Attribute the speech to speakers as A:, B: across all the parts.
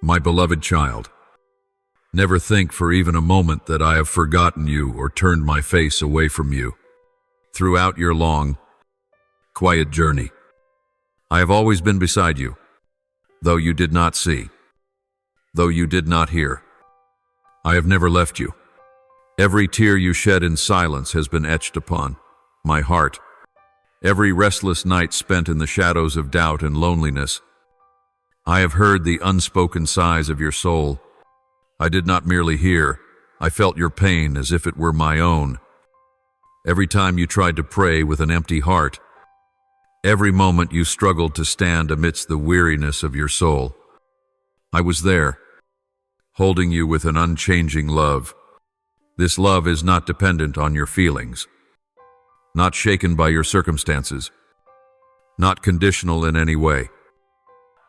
A: My beloved child, never think for even a moment that I have forgotten you or turned my face away from you. Throughout your long, quiet journey, I have always been beside you, though you did not see, though you did not hear. I have never left you. Every tear you shed in silence has been etched upon my heart. Every restless night spent in the shadows of doubt and loneliness, I have heard the unspoken sighs of your soul. I did not merely hear, I felt your pain as if it were my own. Every time you tried to pray with an empty heart, every moment you struggled to stand amidst the weariness of your soul, I was there, holding you with an unchanging love. This love is not dependent on your feelings, not shaken by your circumstances, not conditional in any way,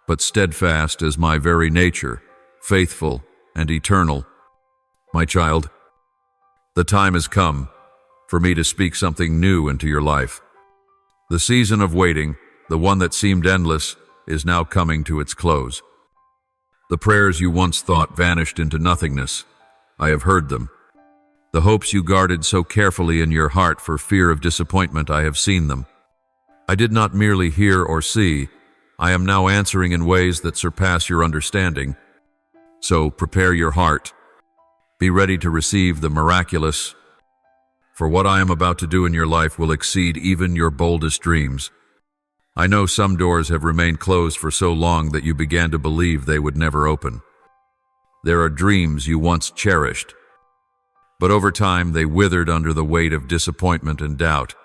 A: but steadfast as my very nature, faithful and eternal. My child, the time has come for me to speak something new into your life. The season of waiting, the one that seemed endless, is now coming to its close. The prayers you once thought vanished into nothingness, I have heard them. The hopes you guarded so carefully in your heart for fear of disappointment, I have seen them. I did not merely hear or see, I am now answering in ways that surpass your understanding. So prepare your heart. Be ready to receive the miraculous, for what I am about to do in your life will exceed even your boldest dreams. I know some doors have remained closed for so long that you began to believe they would never open. There are dreams you once cherished, but over time they withered under the weight of disappointment and doubt.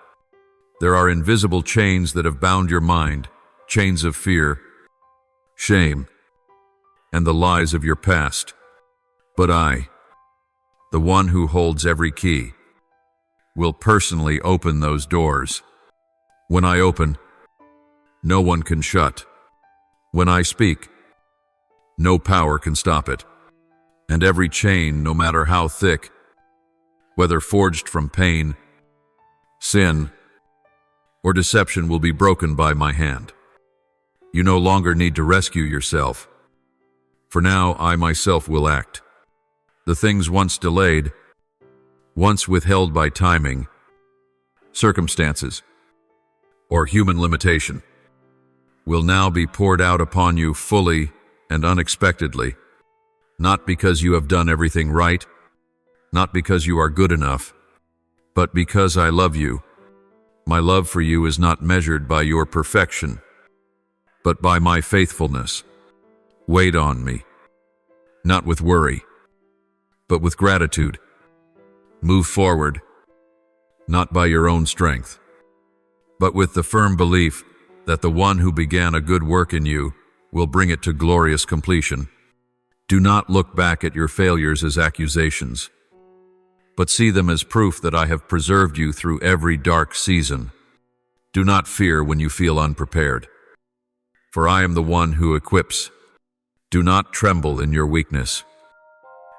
A: There are invisible chains that have bound your mind, chains of fear, shame, and the lies of your past. But I, the one who holds every key, will personally open those doors. When I open, no one can shut. When I speak, no power can stop it. And every chain, no matter how thick, whether forged from pain, sin, or deception, will be broken by my hand. You no longer need to rescue yourself, for now I myself will act. The things once delayed, once withheld by timing, circumstances, or human limitation, will now be poured out upon you fully and unexpectedly, not because you have done everything right, not because you are good enough, but because I love you. My love for you is not measured by your perfection, but by my faithfulness. Wait on me, not with worry, but with gratitude. Move forward, not by your own strength, but with the firm belief that the one who began a good work in you will bring it to glorious completion. Do not look back at your failures as accusations, but see them as proof that I have preserved you through every dark season. Do not fear when you feel unprepared, for I am the one who equips. Do not tremble in your weakness,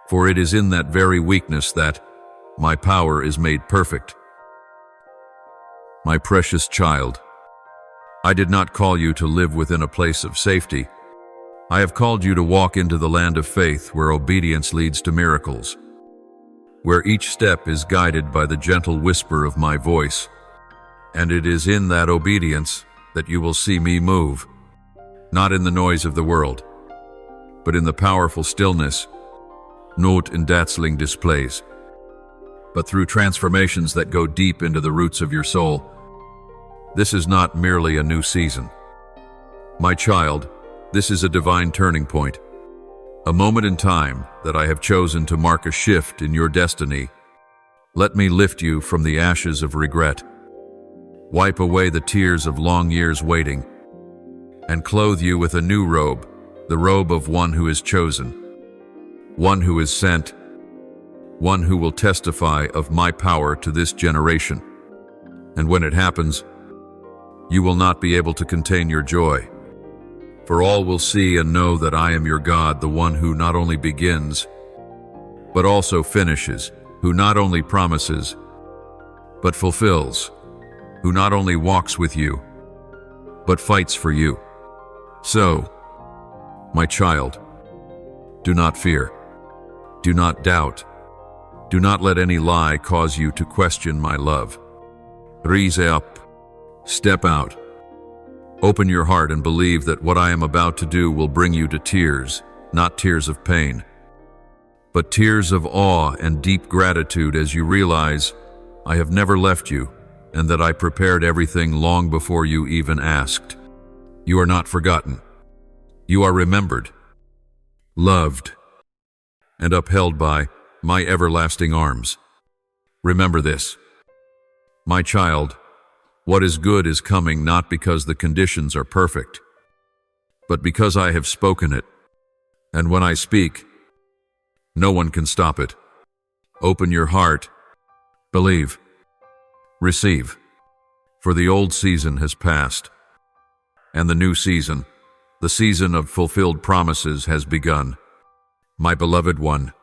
A: for it is in that very weakness that my power is made perfect. My precious child, I did not call you to live within a place of safety. I have called you to walk into the land of faith where obedience leads to miracles, where each step is guided by the gentle whisper of my voice. And it is in that obedience that you will see me move, not in the noise of the world, but in the powerful stillness, not in dazzling displays, but through transformations that go deep into the roots of your soul. This is not merely a new season. My child, this is a divine turning point, a moment in time that I have chosen to mark a shift in your destiny. Let me lift you from the ashes of regret, wipe away the tears of long years waiting, and clothe you with a new robe, the robe of one who is chosen, one who is sent, one who will testify of my power to this generation. And when it happens, you will not be able to contain your joy, for all will see and know that I am your God, the one who not only begins, but also finishes, who not only promises, but fulfills, who not only walks with you, but fights for you. So, my child, Do not fear. Do not doubt. Do not let any lie cause you to question my love. Rise up. Step out. Open your heart and believe that what I am about to do will bring you to tears, not tears of pain, but tears of awe and deep gratitude as you realize I have never left you and that I prepared everything long before you even asked. You are not forgotten. You are remembered, loved, and upheld by my everlasting arms. Remember this, my child, what is good is coming not because the conditions are perfect, but because I have spoken it. And when I speak, no one can stop it. Open your heart, believe, receive, for the old season has passed, and the new season, the season of fulfilled promises, has begun. My beloved one,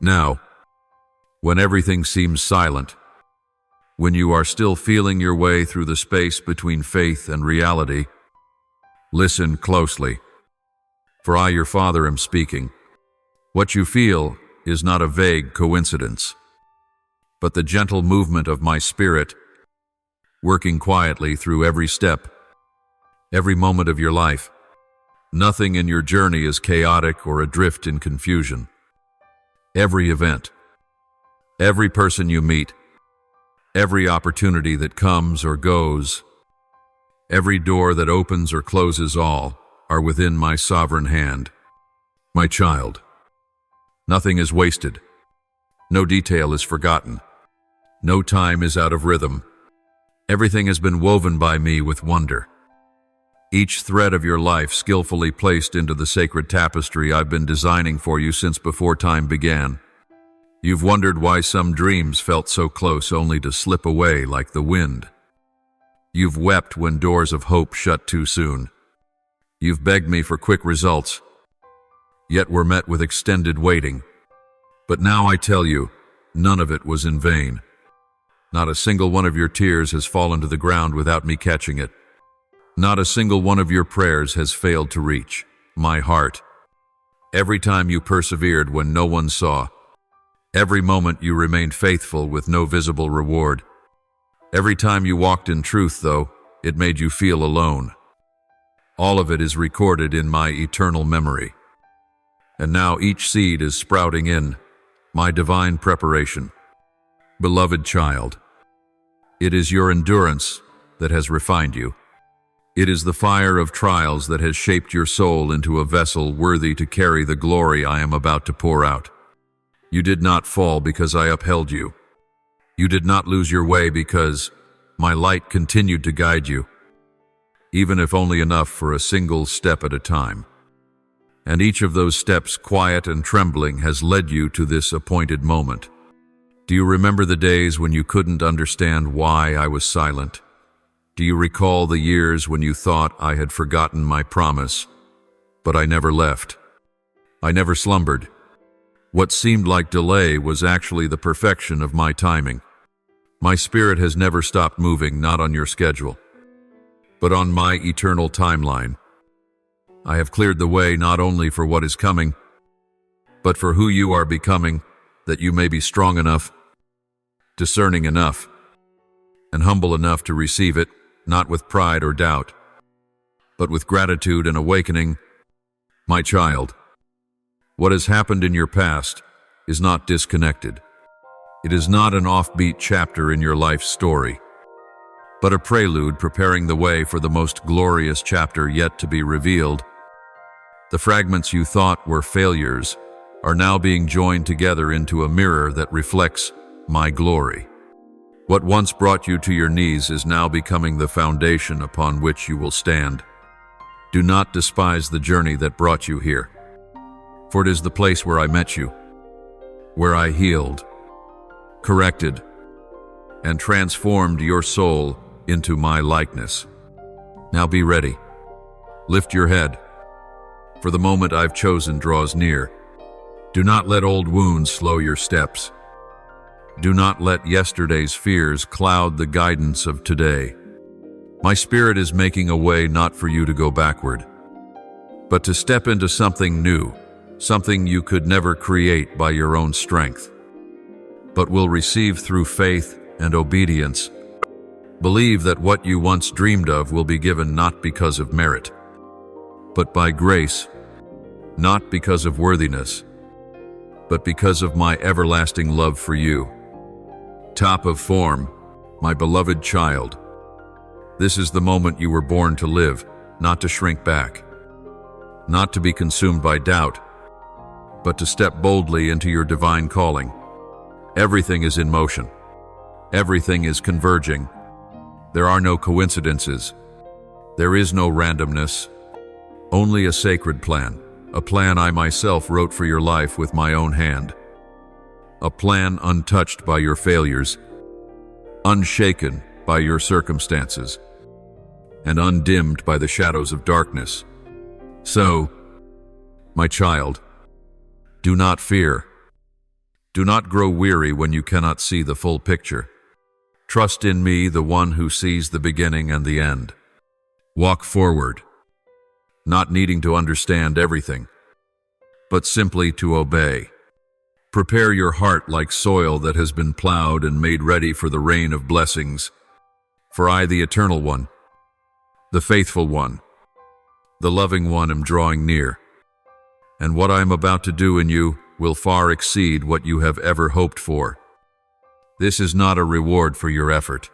A: now, when everything seems silent, when you are still feeling your way through the space between faith and reality, listen closely, for I, your Father, am speaking. What you feel is not a vague coincidence, but the gentle movement of my Spirit, working quietly through every step, every moment of your life. Nothing in your journey is chaotic or adrift in confusion. Every event, every person you meet, every opportunity that comes or goes, every door that opens or closes, all are within my sovereign hand. My child, nothing is wasted. No detail is forgotten. No time is out of rhythm. Everything has been woven by me with wonder. Each thread of your life skillfully placed into the sacred tapestry I've been designing for you since before time began. You've wondered why some dreams felt so close only to slip away like the wind. You've wept when doors of hope shut too soon. You've begged me for quick results, yet were met with extended waiting. But now I tell you, none of it was in vain. Not a single one of your tears has fallen to the ground without me catching it. Not a single one of your prayers has failed to reach my heart. Every time you persevered when no one saw, every moment you remained faithful with no visible reward. Every time you walked in truth, though it made you feel alone. All of it is recorded in my eternal memory. And now each seed is sprouting in my divine preparation. Beloved child, it is your endurance that has refined you. It is the fire of trials that has shaped your soul into a vessel worthy to carry the glory I am about to pour out. You did not fall because I upheld you. You did not lose your way because my light continued to guide you, even if only enough for a single step at a time. And each of those steps, quiet and trembling, has led you to this appointed moment. Do you remember the days when you couldn't understand why I was silent? Do you recall the years when you thought I had forgotten my promise? But I never left. I never slumbered. What seemed like delay was actually the perfection of my timing. My spirit has never stopped moving, not on your schedule, but on my eternal timeline. I have cleared the way not only for what is coming, but for who you are becoming, that you may be strong enough, discerning enough, and humble enough to receive it, not with pride or doubt, but with gratitude and awakening. My child, what has happened in your past is not disconnected. It is not an offbeat chapter in your life's story, but a prelude preparing the way for the most glorious chapter yet to be revealed. The fragments you thought were failures are now being joined together into a mirror that reflects my glory. What once brought you to your knees is now becoming the foundation upon which you will stand. Do not despise the journey that brought you here, for it is the place where I met you, where I healed, corrected, and transformed your soul into my likeness. Now be ready. Lift your head, for the moment I've chosen draws near. Do not let old wounds slow your steps. Do not let yesterday's fears cloud the guidance of today. My spirit is making a way not for you to go backward, but to step into something new, something you could never create by your own strength, but will receive through faith and obedience. Believe that what you once dreamed of will be given not because of merit, but by grace, not because of worthiness, but because of my everlasting love for you. Top of form, my beloved child. This is the moment you were born to live, not to shrink back, not to be consumed by doubt, but to step boldly into your divine calling. Everything is in motion. Everything is converging. There are no coincidences. There is no randomness. Only a sacred plan, a plan I myself wrote for your life with my own hand. A plan untouched by your failures, unshaken by your circumstances, and undimmed by the shadows of darkness. So, my child, do not fear. Do not grow weary when you cannot see the full picture. Trust in me, the one who sees the beginning and the end. Walk forward, not needing to understand everything, but simply to obey. Prepare your heart like soil that has been plowed and made ready for the rain of blessings. For I, the Eternal One, the Faithful One, the Loving One, am drawing near, and what I am about to do in you will far exceed what you have ever hoped for. This is not a reward for your effort,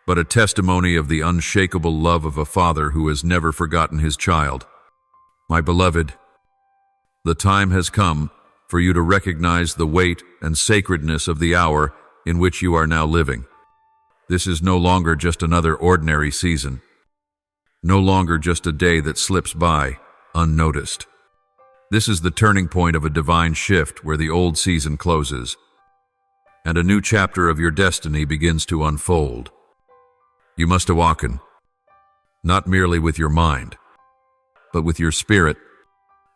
A: but a testimony of the unshakable love of a father who has never forgotten his child. My beloved, the time has come for you to recognize the weight and sacredness of the hour in which you are now living. This is no longer just another ordinary season, no longer just a day that slips by unnoticed. This is the turning point of a divine shift where the old season closes, and a new chapter of your destiny begins to unfold. You must awaken, not merely with your mind, but with your spirit,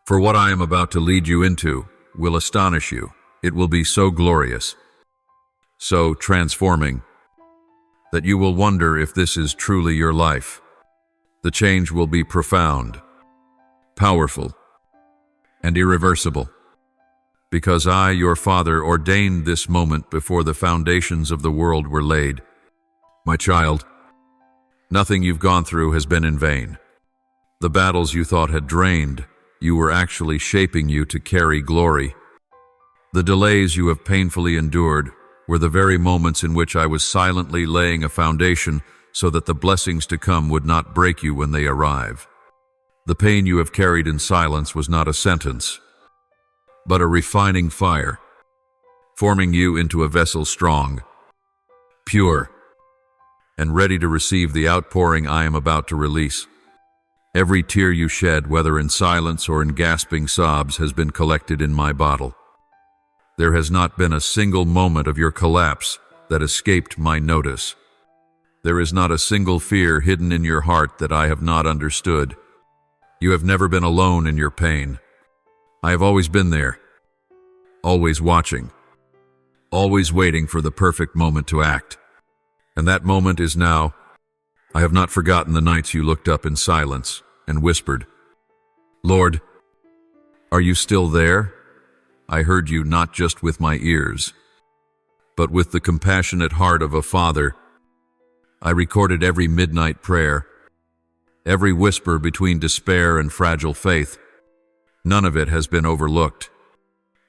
A: for what I am about to lead you into will astonish you. It will be so glorious, so transforming, that you will wonder if this is truly your life. The change will be profound, powerful, and irreversible, because I, your Father, ordained this moment before the foundations of the world were laid. My child, nothing you've gone through has been in vain. The battles you thought had drained you were actually shaping you to carry glory. The delays you have painfully endured were the very moments in which I was silently laying a foundation so that the blessings to come would not break you when they arrive. The pain you have carried in silence was not a sentence, but a refining fire, forming you into a vessel strong, pure, and ready to receive the outpouring I am about to release. Every tear you shed, whether in silence or in gasping sobs, has been collected in my bottle. There has not been a single moment of your collapse that escaped my notice. There is not a single fear hidden in your heart that I have not understood. You have never been alone in your pain. I have always been there, always watching, always waiting for the perfect moment to act. And that moment is now. I have not forgotten the nights you looked up in silence and whispered, "Lord, are you still there?" I heard you not just with my ears, but with the compassionate heart of a father. I recorded every midnight prayer, every whisper between despair and fragile faith. None of it has been overlooked.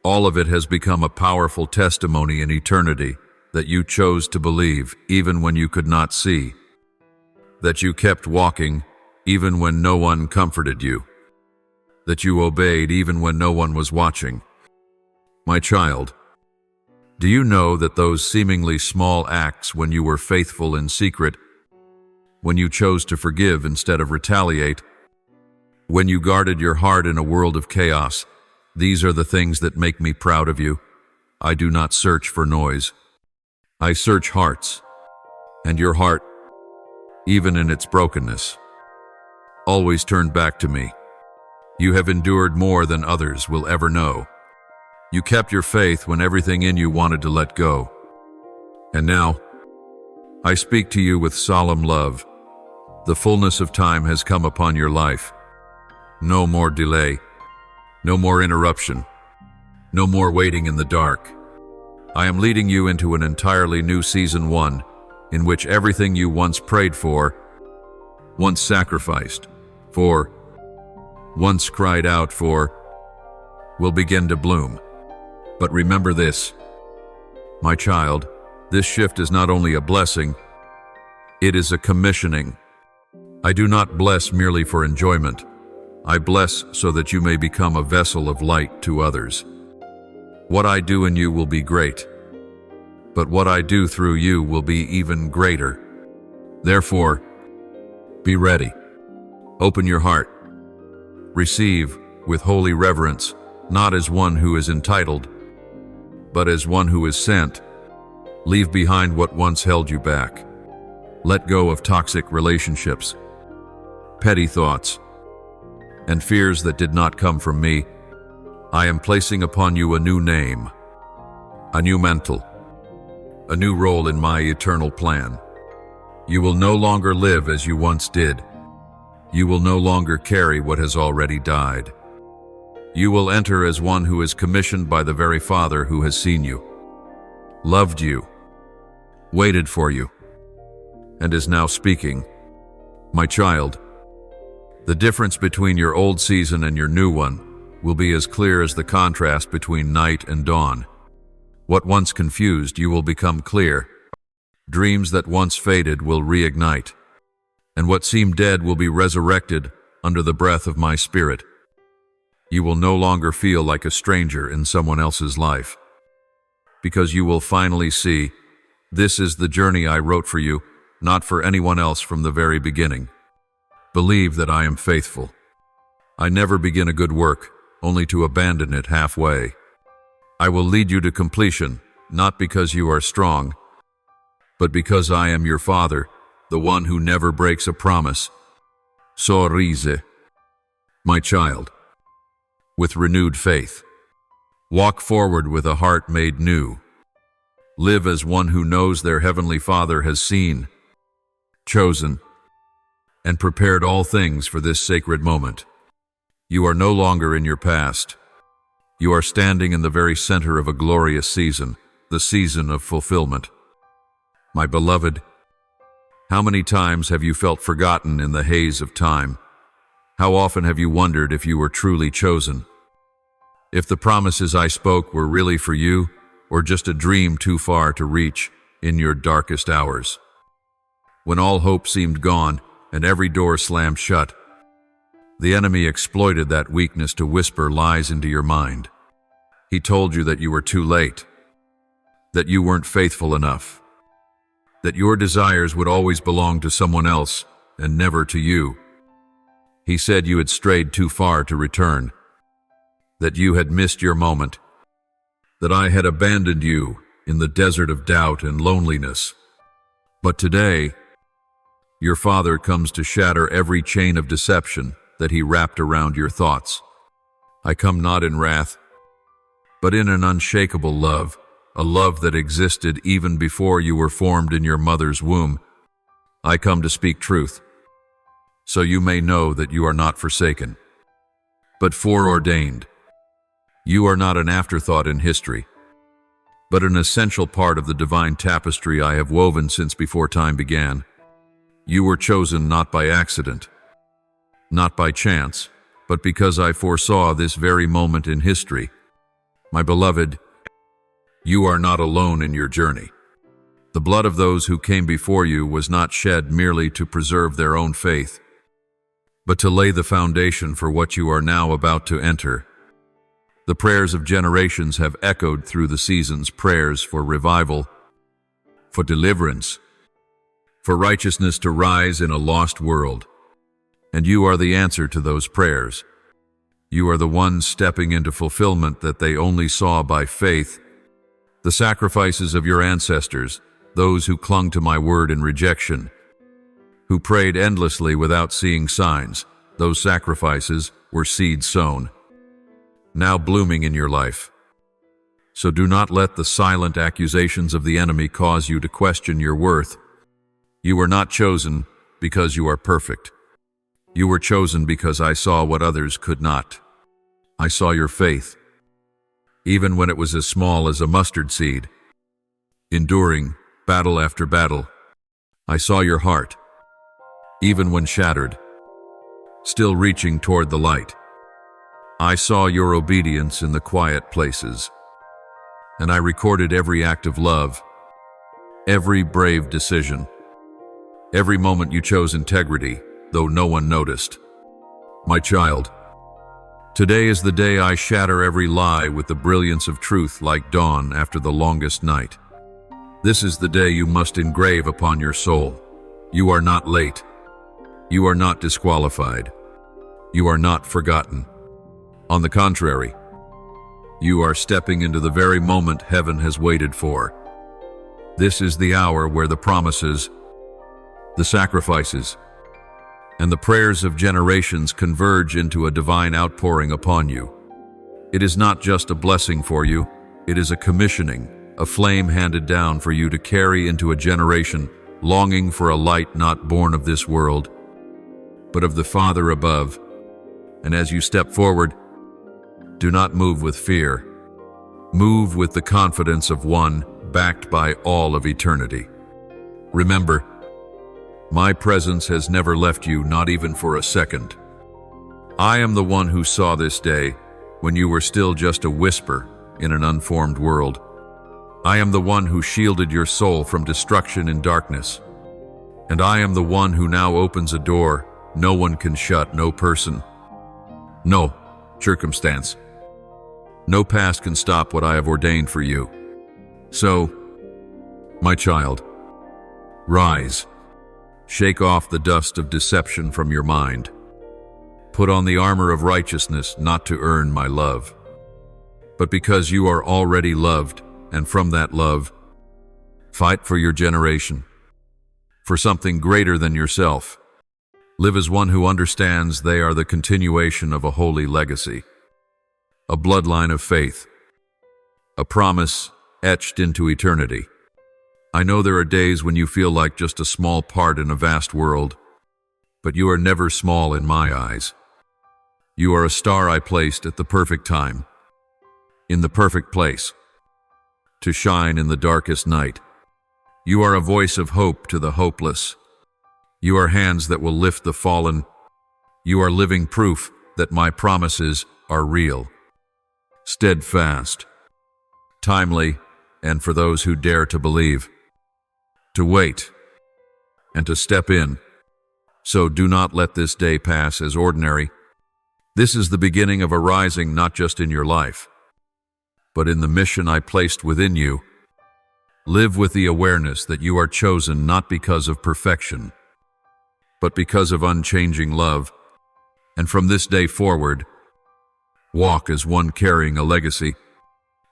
A: All of it has become a powerful testimony in eternity that you chose to believe even when you could not see, that you kept walking even when no one comforted you, that you obeyed even when no one was watching. My child, do you know that those seemingly small acts when you were faithful in secret, when you chose to forgive instead of retaliate, when you guarded your heart in a world of chaos, these are the things that make me proud of you? I do not search for noise. I search hearts, and your heart, even in its brokenness, always turned back to me. You have endured more than others will ever know. You kept your faith when everything in you wanted to let go. And now, I speak to you with solemn love. The fullness of time has come upon your life. No more delay. No more interruption. No more waiting in the dark. I am leading you into an entirely new season 1, in which everything you once prayed for, once sacrificed for, once cried out for, will begin to bloom. But remember this, my child, this shift is not only a blessing, it is a commissioning. I do not bless merely for enjoyment. I bless so that you may become a vessel of light to others. What I do in you will be great, but what I do through you will be even greater. Therefore, be ready. Open your heart. Receive with holy reverence, not as one who is entitled, but as one who is sent. Leave behind what once held you back. Let go of toxic relationships, petty thoughts, and fears that did not come from me. I am placing upon you a new name, a new mantle, a new role in my eternal plan. You will no longer live as you once did. You will no longer carry what has already died. You will enter as one who is commissioned by the very Father who has seen you, loved you, waited for you, and is now speaking. My child, the difference between your old season and your new one will be as clear as the contrast between night and dawn. What once confused you will become clear. Dreams that once faded will reignite, and what seemed dead will be resurrected under the breath of my Spirit. You will no longer feel like a stranger in someone else's life, because you will finally see, this is the journey I wrote for you, not for anyone else from the very beginning. Believe that I am faithful. I never begin a good work, only to abandon it halfway. I will lead you to completion, not because you are strong, but because I am your Father, the one who never breaks a promise. Sorrise, my child, with renewed faith. Walk forward with a heart made new. Live as one who knows their Heavenly Father has seen, chosen, and prepared all things for this sacred moment. You are no longer in your past. You are standing in the very center of a glorious season, the season of fulfillment. My beloved, how many times have you felt forgotten in the haze of time? How often have you wondered if you were truly chosen? If the promises I spoke were really for you, or just a dream too far to reach in your darkest hours? When all hope seemed gone and every door slammed shut, the enemy exploited that weakness to whisper lies into your mind. He told you that you were too late, that you weren't faithful enough, that your desires would always belong to someone else and never to you. He said you had strayed too far to return, that you had missed your moment, that I had abandoned you in the desert of doubt and loneliness. But today, your Father comes to shatter every chain of deception that he wrapped around your thoughts. I come not in wrath, but in an unshakable love, a love that existed even before you were formed in your mother's womb. I come to speak truth, so you may know that you are not forsaken, but foreordained. You are not an afterthought in history, but an essential part of the divine tapestry I have woven since before time began. You were chosen not by accident, not by chance, but because I foresaw this very moment in history. My beloved, you are not alone in your journey. The blood of those who came before you was not shed merely to preserve their own faith, but to lay the foundation for what you are now about to enter. The prayers of generations have echoed through the seasons, prayers for revival, for deliverance, for righteousness to rise in a lost world. And you are the answer to those prayers. You are the ones stepping into fulfillment that they only saw by faith. The sacrifices of your ancestors, those who clung to my word in rejection, who prayed endlessly without seeing signs, those sacrifices were seeds sown, now blooming in your life. So do not let the silent accusations of the enemy cause you to question your worth. You were not chosen because you are perfect. You were chosen because I saw what others could not. I saw your faith, even when it was as small as a mustard seed. Enduring battle after battle, I saw your heart, even when shattered, still reaching toward the light. I saw your obedience in the quiet places, and I recorded every act of love, every brave decision, every moment you chose integrity, though no one noticed. My child, today is the day I shatter every lie with the brilliance of truth like dawn after the longest night. This is the day you must engrave upon your soul. You are not late. You are not disqualified. You are not forgotten. On the contrary, you are stepping into the very moment heaven has waited for. This is the hour where the promises, the sacrifices, and the prayers of generations converge into a divine outpouring upon you. It is not just a blessing for you, it is a commissioning, a flame handed down for you to carry into a generation longing for a light not born of this world, but of the Father above. And as you step forward, do not move with fear. Move with the confidence of one backed by all of eternity. Remember, my presence has never left you, not even for a second. I am the one who saw this day when you were still just a whisper in an unformed world. I am the one who shielded your soul from destruction in darkness. And I am the one who now opens a door no one can shut, no person, no circumstance, no past can stop what I have ordained for you. So, my child, rise. Shake off the dust of deception from your mind. Put on the armor of righteousness, not to earn my love, but because you are already loved, and from that love, fight for your generation, for something greater than yourself. Live as one who understands they are the continuation of a holy legacy, a bloodline of faith, a promise etched into eternity. I know there are days when you feel like just a small part in a vast world, but you are never small in my eyes. You are a star I placed at the perfect time, in the perfect place, to shine in the darkest night. You are a voice of hope to the hopeless. You are hands that will lift the fallen. You are living proof that my promises are real, steadfast, timely, and for those who dare to believe, to wait, and to step in. So do not let this day pass as ordinary. This is the beginning of a rising not just in your life, but in the mission I placed within you. Live with the awareness that you are chosen not because of perfection, but because of unchanging love. And from this day forward, walk as one carrying a legacy.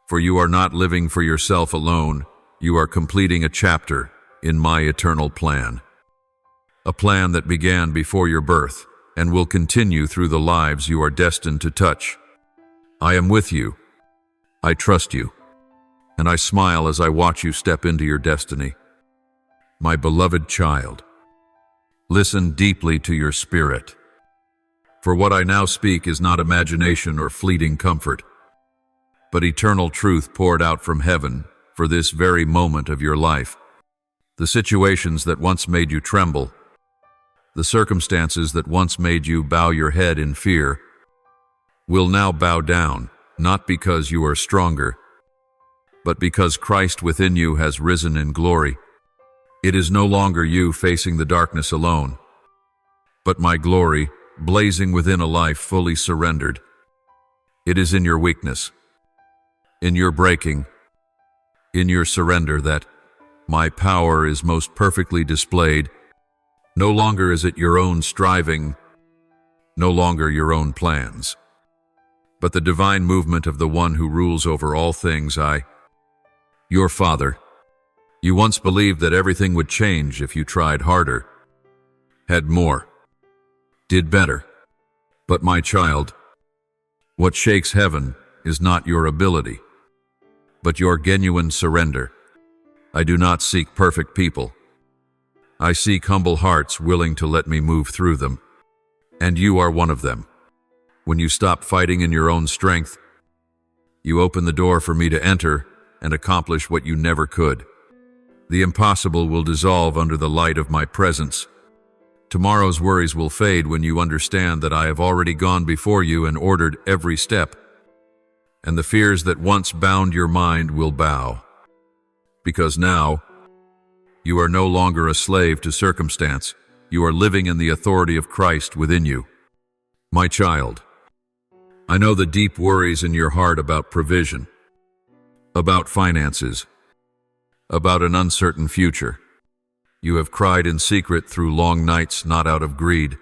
A: For you are not living for yourself alone. You are completing a chapter in my eternal plan. A plan that began before your birth and will continue through the lives you are destined to touch. I am with you. I trust you. And I smile as I watch you step into your destiny. My beloved child, listen deeply to your spirit. For what I now speak is not imagination or fleeting comfort, but eternal truth poured out from heaven for this very moment of your life. The situations that once made you tremble, the circumstances that once made you bow your head in fear, will now bow down, not because you are stronger, but because Christ within you has risen in glory. It is no longer you facing the darkness alone, but my glory blazing within a life fully surrendered. It is in your weakness, in your breaking, in your surrender that my power is most perfectly displayed. No longer is it your own striving, no longer your own plans, but the divine movement of the one who rules over all things. Your Father. You once believed that everything would change if you tried harder, had more, did better. But my child, what shakes heaven is not your ability, but your genuine surrender. I do not seek perfect people. I seek humble hearts willing to let me move through them, and you are one of them. When you stop fighting in your own strength, you open the door for me to enter and accomplish what you never could. The impossible will dissolve under the light of my presence. Tomorrow's worries will fade when you understand that I have already gone before you and ordered every step. And the fears that once bound your mind will bow. Because now, you are no longer a slave to circumstance. You are living in the authority of Christ within you. My child, I know the deep worries in your heart about provision, about finances, about an uncertain future. You have cried in secret through long nights, not out of greed,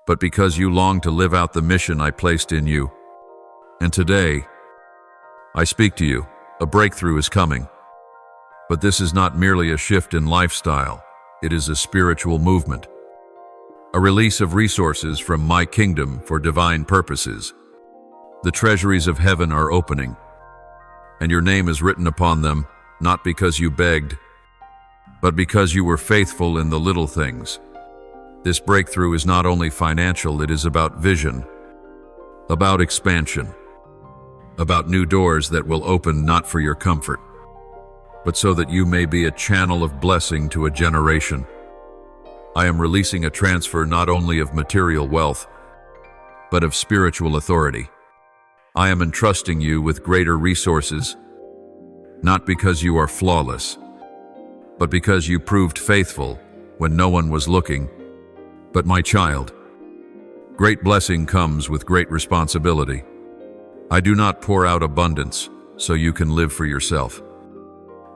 A: but because you long to live out the mission I placed in you. And today, I speak to you. A breakthrough is coming. But this is not merely a shift in lifestyle. It is a spiritual movement. A release of resources from my kingdom for divine purposes. The treasuries of heaven are opening, and your name is written upon them, not because you begged, but because you were faithful in the little things. This breakthrough is not only financial, it is about vision, about expansion, about new doors that will open not for your comfort, but so that you may be a channel of blessing to a generation. I am releasing a transfer not only of material wealth, but of spiritual authority. I am entrusting you with greater resources, not because you are flawless, but because you proved faithful when no one was looking. But my child, great blessing comes with great responsibility. I do not pour out abundance so you can live for yourself,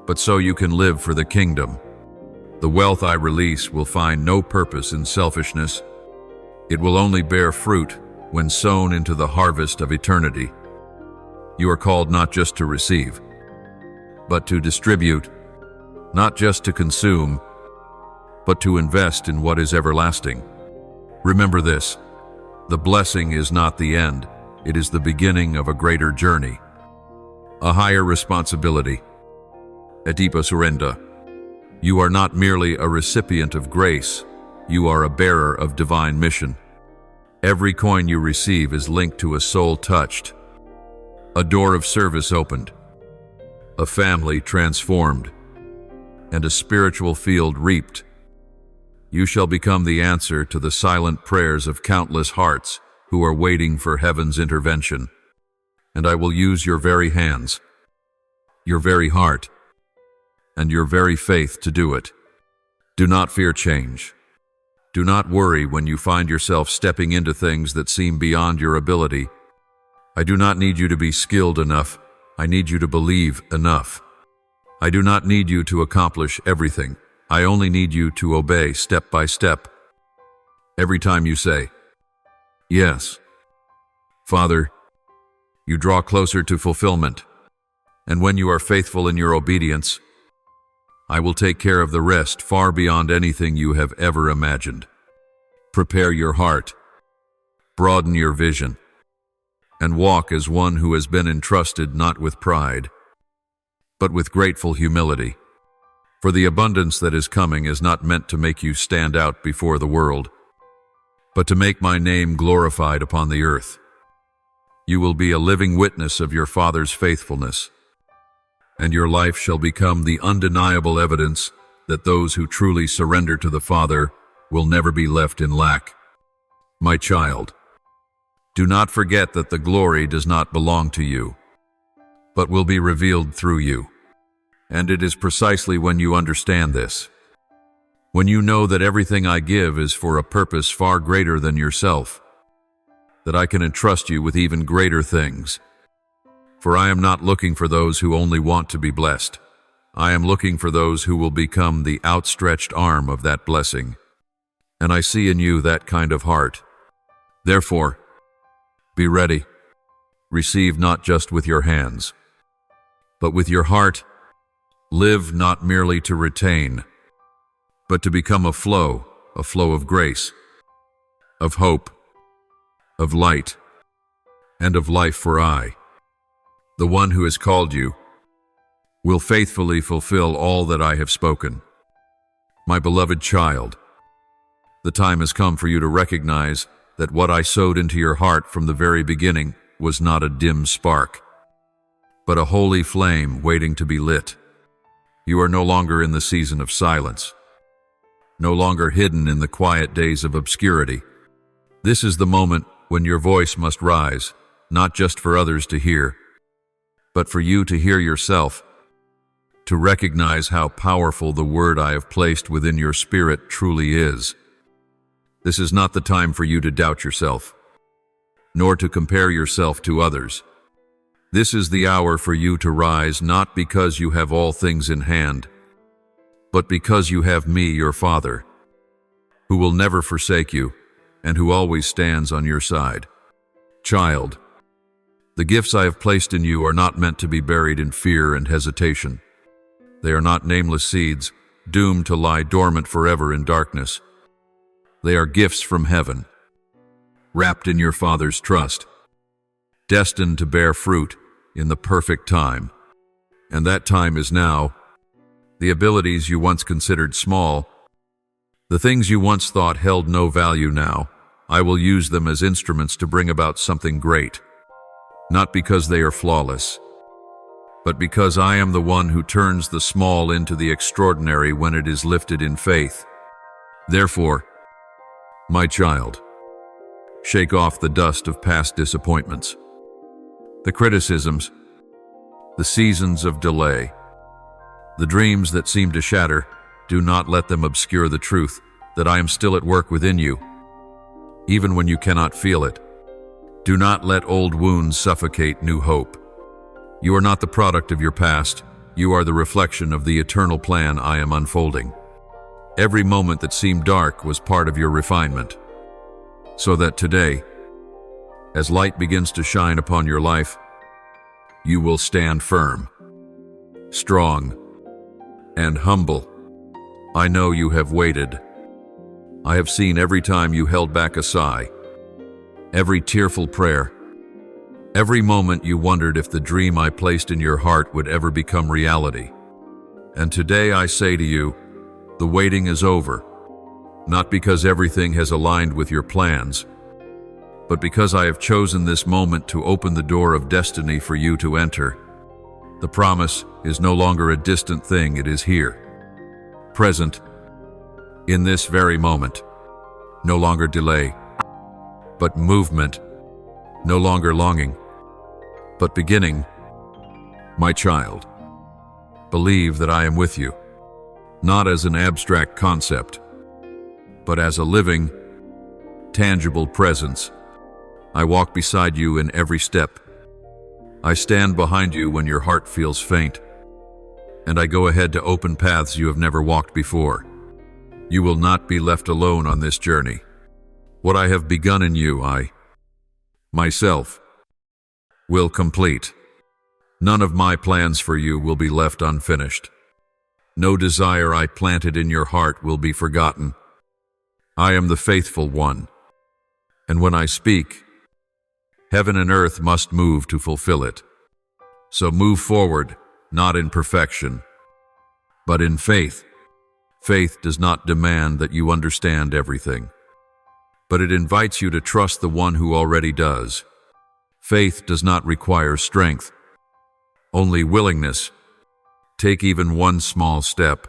A: but so you can live for the kingdom. The wealth I release will find no purpose in selfishness. It will only bear fruit when sown into the harvest of eternity. You are called not just to receive, but to distribute, not just to consume, but to invest in what is everlasting. Remember this, the blessing is not the end, it is the beginning of a greater journey, a higher responsibility, a deeper surrender. You are not merely a recipient of grace, you are a bearer of divine mission. Every coin you receive is linked to a soul touched, a door of service opened, a family transformed, and a spiritual field reaped. You shall become the answer to the silent prayers of countless hearts who are waiting for heaven's intervention. And I will use your very hands, your very heart, and your very faith to do it. Do not fear change. Do not worry when you find yourself stepping into things that seem beyond your ability. I do not need you to be skilled enough. I need you to believe enough. I do not need you to accomplish everything. I only need you to obey step by step. Every time you say, yes, Father, you draw closer to fulfillment. And when you are faithful in your obedience, I will take care of the rest far beyond anything you have ever imagined. Prepare your heart, broaden your vision, and walk as one who has been entrusted not with pride, but with grateful humility. For the abundance that is coming is not meant to make you stand out before the world, but to make my name glorified upon the earth. You will be a living witness of your Father's faithfulness, and your life shall become the undeniable evidence that those who truly surrender to the Father will never be left in lack. My child, do not forget that the glory does not belong to you, but will be revealed through you. And it is precisely when you understand this, when you know that everything I give is for a purpose far greater than yourself, that I can entrust you with even greater things. For I am not looking for those who only want to be blessed. I am looking for those who will become the outstretched arm of that blessing. And I see in you that kind of heart. Therefore, be ready. Receive not just with your hands, but with your heart. Live not merely to retain, but to become a flow of grace, of hope, of light, and of life. For I, the one who has called you, will faithfully fulfill all that I have spoken. My beloved child, the time has come for you to recognize that what I sowed into your heart from the very beginning was not a dim spark, but a holy flame waiting to be lit. You are no longer in the season of silence, no longer hidden in the quiet days of obscurity. This is the moment when your voice must rise, not just for others to hear, but for you to hear yourself, to recognize how powerful the word I have placed within your spirit truly is. This is not the time for you to doubt yourself, nor to compare yourself to others. This is the hour for you to rise, not because you have all things in hand, but because you have me, your Father, who will never forsake you and who always stands on your side. Child, the gifts I have placed in you are not meant to be buried in fear and hesitation. They are not nameless seeds, doomed to lie dormant forever in darkness. They are gifts from heaven, wrapped in your Father's trust, destined to bear fruit in the perfect time. And that time is now. The abilities you once considered small, the things you once thought held no value now, I will use them as instruments to bring about something great. Not because they are flawless, but because I am the one who turns the small into the extraordinary when it is lifted in faith. Therefore, my child, shake off the dust of past disappointments, the criticisms, the seasons of delay, the dreams that seem to shatter. Do not let them obscure the truth that I am still at work within you, even when you cannot feel it. Do not let old wounds suffocate new hope. You are not the product of your past. You are the reflection of the eternal plan I am unfolding. Every moment that seemed dark was part of your refinement, so that today, as light begins to shine upon your life, you will stand firm, strong, and humble. I know you have waited. I have seen every time you held back a sigh, every tearful prayer, every moment you wondered if the dream I placed in your heart would ever become reality. And today I say to you, the waiting is over, not because everything has aligned with your plans, but because I have chosen this moment to open the door of destiny for you to enter. The promise is no longer a distant thing, it is here, present, in this very moment. No longer delay, but movement. No longer longing, but beginning. My child, believe that I am with you, not as an abstract concept, but as a living, tangible presence. I walk beside you in every step. I stand behind you when your heart feels faint, and I go ahead to open paths you have never walked before. You will not be left alone on this journey. What I have begun in you, I, myself, will complete. None of my plans for you will be left unfinished. No desire I planted in your heart will be forgotten. I am the faithful one, and when I speak, heaven and earth must move to fulfill it. So move forward, not in perfection, but in faith. Faith does not demand that you understand everything, but it invites you to trust the one who already does. Faith does not require strength, only willingness. Take even one small step,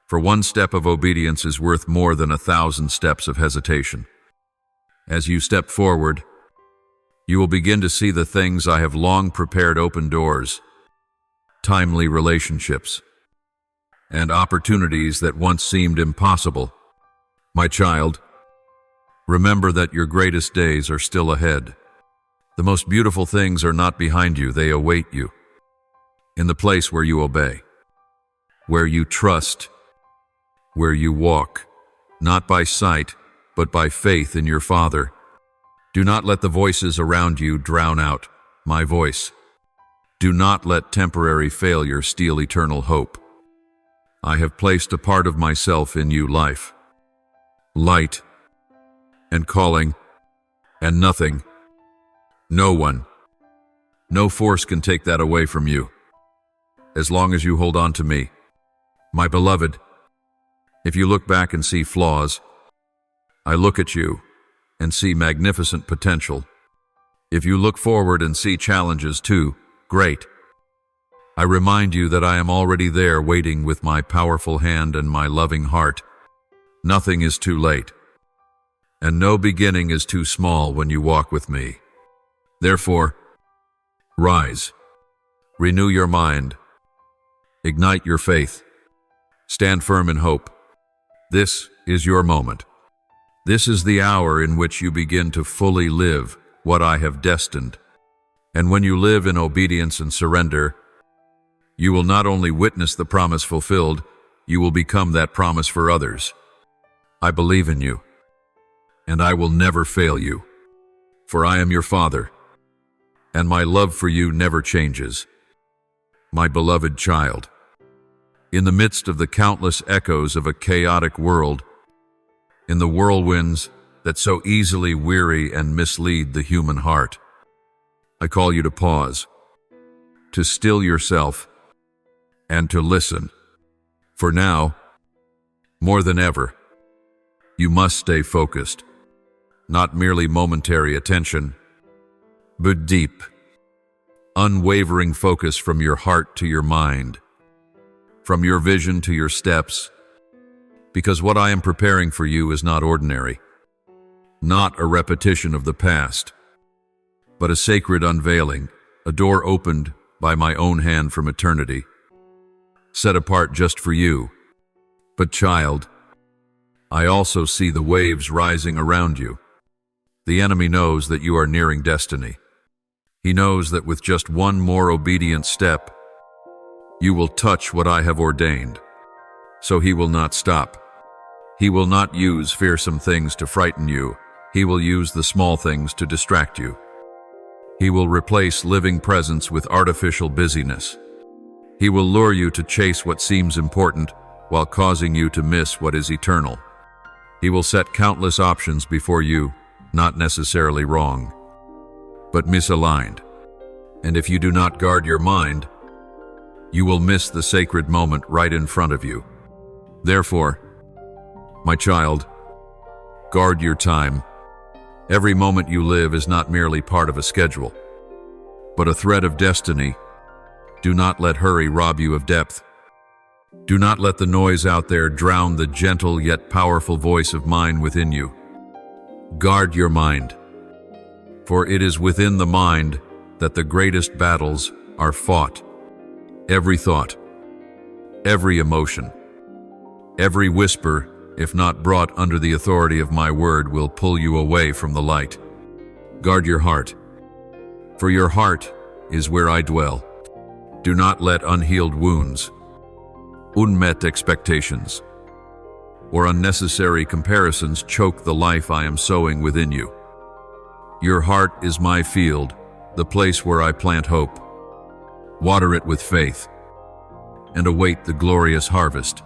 A: for one step of obedience is worth more than 1,000 steps of hesitation. As you step forward, you will begin to see the things I have long prepared: open doors, timely relationships, and opportunities that once seemed impossible. My child, remember that your greatest days are still ahead. The most beautiful things are not behind you, they await you. In the place where you obey, where you trust, where you walk, not by sight, but by faith in your Father. Do not let the voices around you drown out my voice. Do not let temporary failure steal eternal hope. I have placed a part of myself in you: life, light, and calling, and nothing, no one, no force can take that away from you, as long as you hold on to me. My beloved, if you look back and see flaws, I look at you and see magnificent potential. If you look forward and see challenges too, great. I remind you that I am already there waiting with my powerful hand and my loving heart. Nothing is too late, and no beginning is too small when you walk with me. Therefore, rise, renew your mind, ignite your faith, stand firm in hope. This is your moment. This is the hour in which you begin to fully live what I have destined. And when you live in obedience and surrender, you will not only witness the promise fulfilled, you will become that promise for others. I believe in you, and I will never fail you, for I am your Father, and my love for you never changes. My beloved child, in the midst of the countless echoes of a chaotic world, in the whirlwinds that so easily weary and mislead the human heart, I call you to pause, to still yourself, and to listen. For now, more than ever, you must stay focused, not merely momentary attention, but deep, unwavering focus from your heart to your mind, from your vision to your steps, because what I am preparing for you is not ordinary, not a repetition of the past, but a sacred unveiling, a door opened by my own hand from eternity, set apart just for you. But child, I also see the waves rising around you. The enemy knows that you are nearing destiny. He knows that with just one more obedient step, you will touch what I have ordained. So he will not stop. He will not use fearsome things to frighten you. He will use the small things to distract you. He will replace living presence with artificial busyness. He will lure you to chase what seems important while causing you to miss what is eternal. He will set countless options before you, not necessarily wrong, but misaligned. And if you do not guard your mind, you will miss the sacred moment right in front of you. Therefore, my child, guard your time. Every moment you live is not merely part of a schedule, but a thread of destiny. Do not let hurry rob you of depth. Do not let the noise out there drown the gentle yet powerful voice of mine within you. Guard your mind, for it is within the mind that the greatest battles are fought. Every thought, every emotion, every whisper, if not brought under the authority of my word, will pull you away from the light. Guard your heart, for your heart is where I dwell. Do not let unhealed wounds, unmet expectations, or unnecessary comparisons choke the life I am sowing within you. Your heart is my field, the place where I plant hope. Water it with faith, and await the glorious harvest.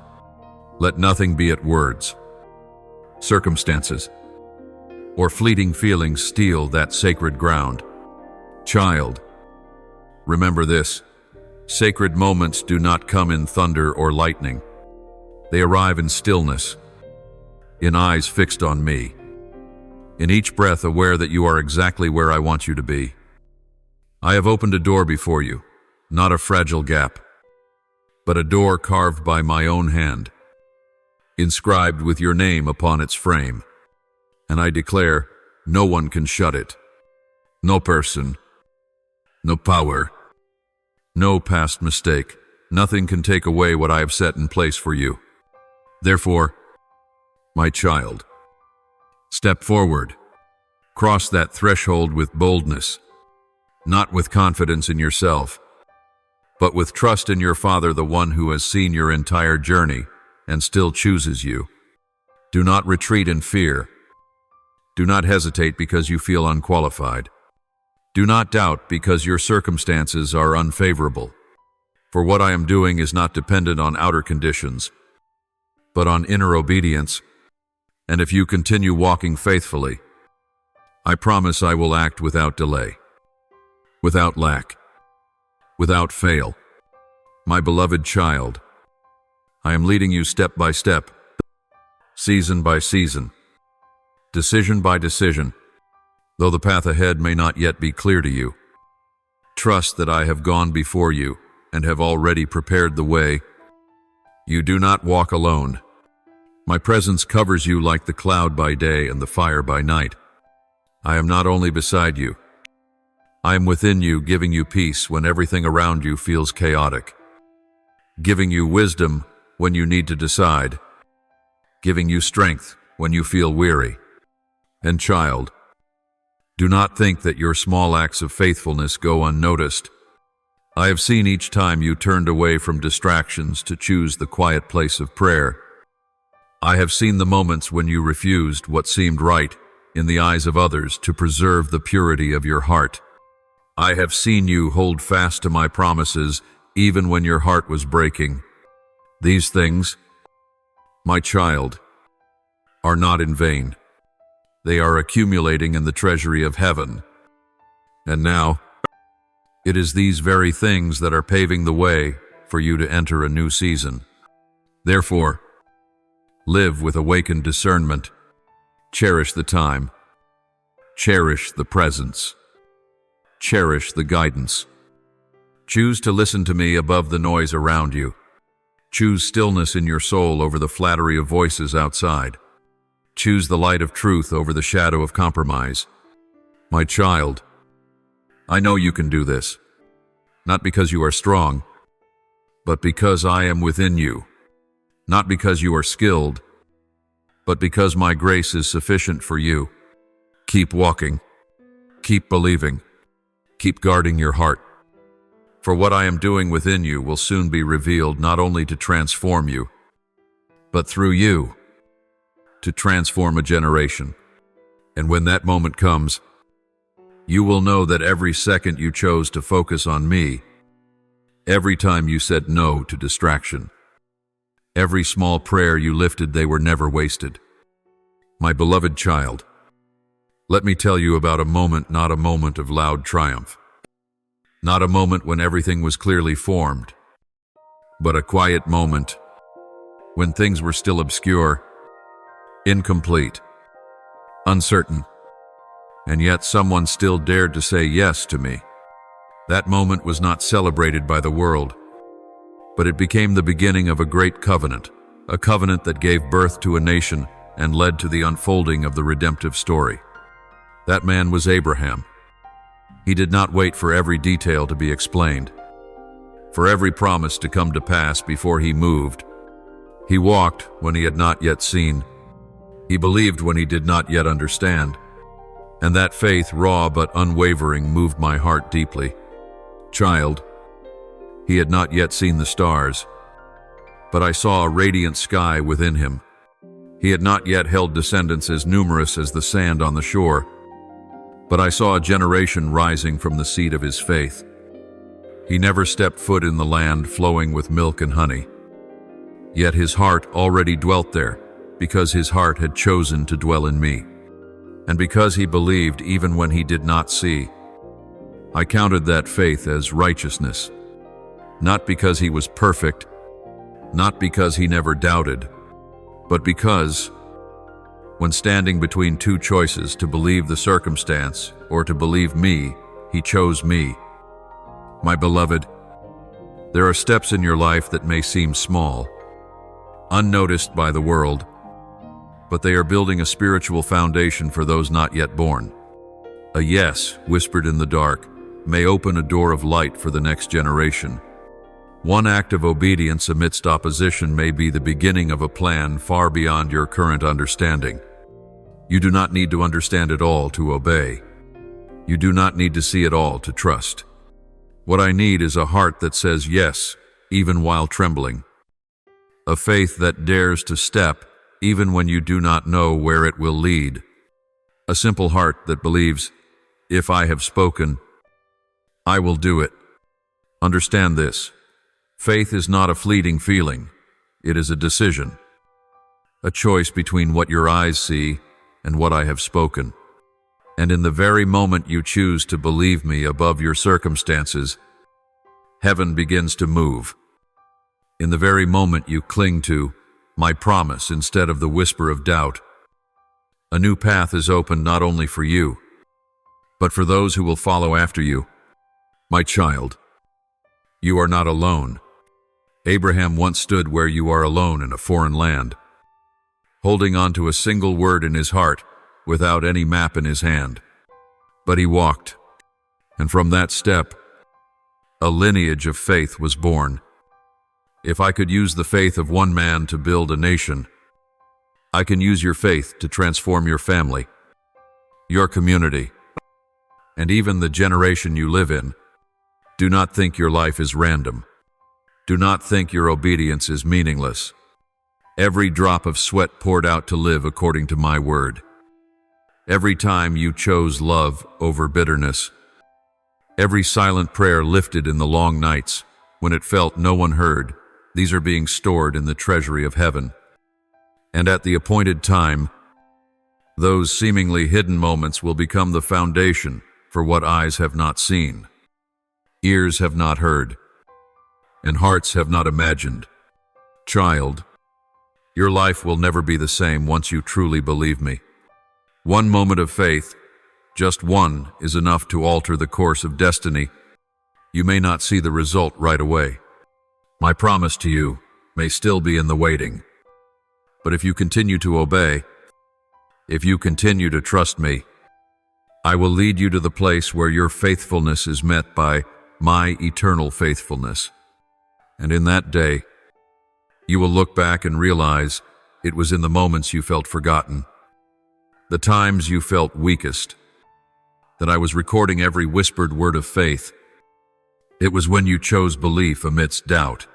A: Let nothing be at words, circumstances, or fleeting feelings steal that sacred ground. Child, remember this: sacred moments do not come in thunder or lightning. They arrive in stillness, in eyes fixed on me, in each breath aware that you are exactly where I want you to be. I have opened a door before you, not a fragile gap, but a door carved by my own hand, inscribed with your name upon its frame. And I declare, no one can shut it. No person, no power, no past mistake. Nothing can take away what I have set in place for you. Therefore, my child, step forward. Cross that threshold with boldness, not with confidence in yourself, but with trust in your Father, the one who has seen your entire journey and still chooses you. Do not retreat in fear. Do not hesitate because you feel unqualified. Do not doubt because your circumstances are unfavorable. For what I am doing is not dependent on outer conditions, but on inner obedience. And if you continue walking faithfully, I promise I will act without delay, without lack, without fail. My beloved child, I am leading you step by step, season by season, decision by decision, though the path ahead may not yet be clear to you. Trust that I have gone before you and have already prepared the way. You do not walk alone. My presence covers you like the cloud by day and the fire by night. I am not only beside you, I am within you, giving you peace when everything around you feels chaotic, giving you wisdom when you need to decide, giving you strength when you feel weary. And child, do not think that your small acts of faithfulness go unnoticed. I have seen each time you turned away from distractions to choose the quiet place of prayer. I have seen the moments when you refused what seemed right in the eyes of others to preserve the purity of your heart. I have seen you hold fast to my promises even when your heart was breaking. These things, my child, are not in vain. They are accumulating in the treasury of heaven. And now, it is these very things that are paving the way for you to enter a new season. Therefore, live with awakened discernment. Cherish the time. Cherish the presence. Cherish the guidance. Choose to listen to me above the noise around you. Choose stillness in your soul over the flattery of voices outside. Choose the light of truth over the shadow of compromise. My child, I know you can do this, not because you are strong, but because I am within you, not because you are skilled, but because my grace is sufficient for you. Keep walking, keep believing, keep guarding your heart. For what I am doing within you will soon be revealed, not only to transform you, but through you, to transform a generation. And when that moment comes, you will know that every second you chose to focus on me, every time you said no to distraction, every small prayer you lifted, they were never wasted. My beloved child, let me tell you about a moment, not a moment of loud triumph, not a moment when everything was clearly formed, but a quiet moment when things were still obscure, incomplete, uncertain, and yet someone still dared to say yes to me. That moment was not celebrated by the world, but it became the beginning of a great covenant, a covenant that gave birth to a nation and led to the unfolding of the redemptive story. That man was Abraham. He did not wait for every detail to be explained, for every promise to come to pass before he moved. He walked when he had not yet seen. He believed when he did not yet understand. And that faith, raw but unwavering, moved my heart deeply. Child, he had not yet seen the stars, but I saw a radiant sky within him. He had not yet held descendants as numerous as the sand on the shore, but I saw a generation rising from the seed of his faith. He never stepped foot in the land flowing with milk and honey, yet his heart already dwelt there, because his heart had chosen to dwell in me. And because he believed even when he did not see, I counted that faith as righteousness, not because he was perfect, not because he never doubted, but because, when standing between two choices, to believe the circumstance or to believe me, he chose me. My beloved, there are steps in your life that may seem small, unnoticed by the world, but they are building a spiritual foundation for those not yet born. A yes, whispered in the dark, may open a door of light for the next generation. One act of obedience amidst opposition may be the beginning of a plan far beyond your current understanding. You do not need to understand it all to obey. You do not need to see it all to trust. What I need is a heart that says yes, even while trembling. A faith that dares to step even when you do not know where it will lead. A simple heart that believes, if I have spoken, I will do it. Understand this. Faith is not a fleeting feeling. It is a decision. A choice between what your eyes see and what I have spoken. And in the very moment you choose to believe me above your circumstances, heaven begins to move. In the very moment you cling to my promise instead of the whisper of doubt, A new path is opened not only for you, but for those who will follow after you. My child, you are not alone. Abraham once stood where you are alone in a foreign land, holding on to a single word in his heart without any map in his hand. But he walked, and from that step, a lineage of faith was born. If I could use the faith of one man to build a nation, I can use your faith to transform your family, your community, and even the generation you live in. Do not think your life is random. Do not think your obedience is meaningless. Every drop of sweat poured out to live according to my word. Every time you chose love over bitterness. Every silent prayer lifted in the long nights when it felt no one heard. These are being stored in the treasury of heaven. And at the appointed time, those seemingly hidden moments will become the foundation for what eyes have not seen, ears have not heard, and hearts have not imagined. Child, your life will never be the same once you truly believe me. One moment of faith, just one, is enough to alter the course of destiny. You may not see the result right away. My promise to you may still be in the waiting. But if you continue to obey, if you continue to trust me, I will lead you to the place where your faithfulness is met by my eternal faithfulness. And in that day, you will look back and realize it was in the moments you felt forgotten, the times you felt weakest, that I was recording every whispered word of faith. It was when you chose belief amidst doubt,